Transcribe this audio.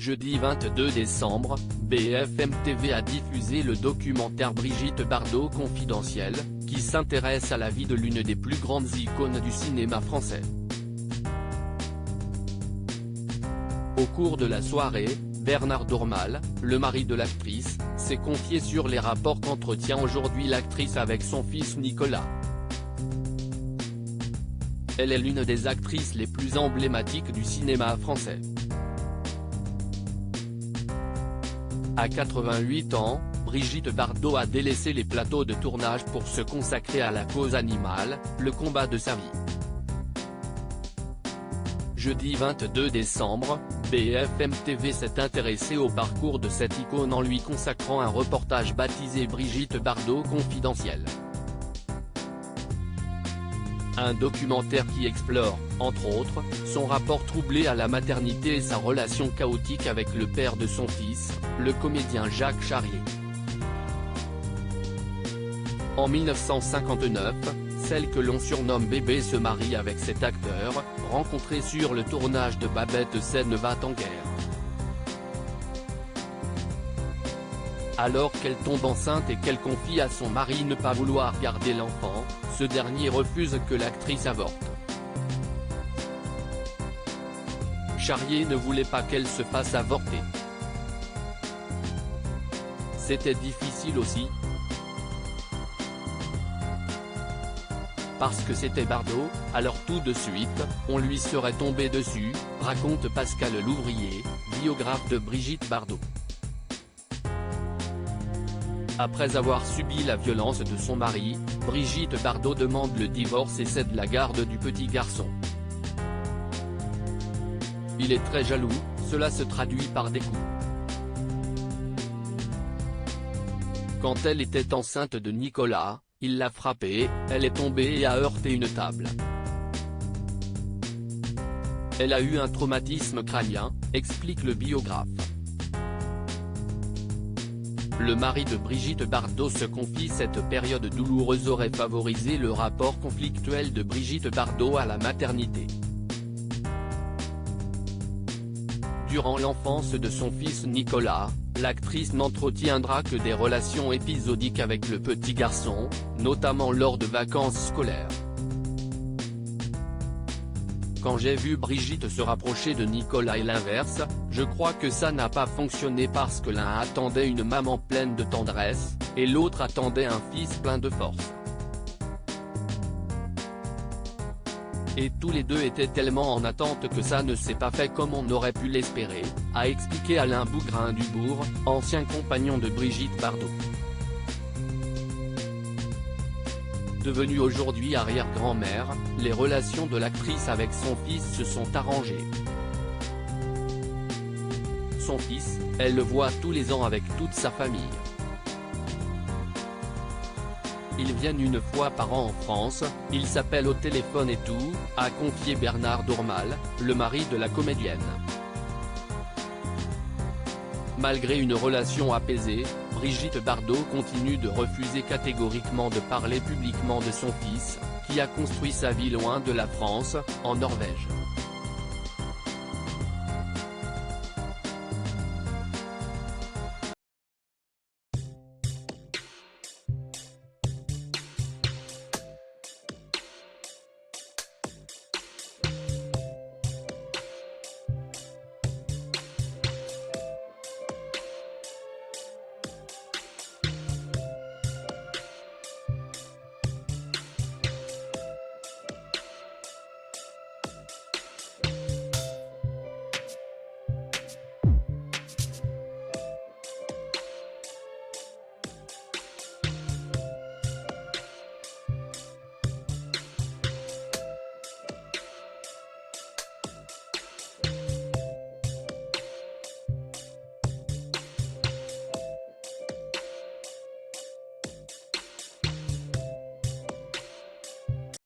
Jeudi 22 décembre, BFM TV a diffusé le documentaire Brigitte Bardot confidentiel, qui s'intéresse à la vie de l'une des plus grandes icônes du cinéma français. Au cours de la soirée, Bernard Dormal, le mari de l'actrice, s'est confié sur les rapports qu'entretient aujourd'hui l'actrice avec son fils Nicolas. Elle est l'une des actrices les plus emblématiques du cinéma français. À 88 ans, Brigitte Bardot a délaissé les plateaux de tournage pour se consacrer à la cause animale, le combat de sa vie. Jeudi 22 décembre, BFM TV s'est intéressé au parcours de cette icône en lui consacrant un reportage baptisé Brigitte Bardot confidentiel. Un documentaire qui explore, entre autres, son rapport troublé à la maternité et sa relation chaotique avec le père de son fils, le comédien Jacques Charrier. En 1959, celle que l'on surnomme Bébé se marie avec cet acteur, rencontré sur le tournage de Babette Scène va en guerre. Alors qu'elle tombe enceinte et qu'elle confie à son mari ne pas vouloir garder l'enfant, ce dernier refuse que l'actrice avorte. Charrier ne voulait pas qu'elle se fasse avorter. C'était difficile aussi. Parce que c'était Bardot, alors tout de suite, on lui serait tombé dessus, raconte Pascal Louvrier, biographe de Brigitte Bardot. Après avoir subi la violence de son mari, Brigitte Bardot demande le divorce et cède la garde du petit garçon. Il est très jaloux, cela se traduit par des coups. Quand elle était enceinte de Nicolas, il l'a frappée, elle est tombée et a heurté une table. Elle a eu un traumatisme crânien, explique le biographe. Le mari de Brigitte Bardot se confie cette période douloureuse aurait favorisé le rapport conflictuel de Brigitte Bardot à la maternité. Durant l'enfance de son fils Nicolas, l'actrice n'entretiendra que des relations épisodiques avec le petit garçon, notamment lors de vacances scolaires. Quand j'ai vu Brigitte se rapprocher de Nicolas et l'inverse, je crois que ça n'a pas fonctionné parce que l'un attendait une maman pleine de tendresse, et l'autre attendait un fils plein de force. Et tous les deux étaient tellement en attente que ça ne s'est pas fait comme on aurait pu l'espérer, a expliqué Alain Bougrain-Dubourg, ancien compagnon de Brigitte Bardot. Devenue aujourd'hui arrière-grand-mère, les relations de l'actrice avec son fils se sont arrangées. Son fils, elle le voit tous les ans avec toute sa famille. Ils viennent une fois par an en France, ils s'appellent au téléphone et tout, a confié Bernard Dormal, le mari de la comédienne. Malgré une relation apaisée, Brigitte Bardot continue de refuser catégoriquement de parler publiquement de son fils, qui a construit sa vie loin de la France, en Norvège.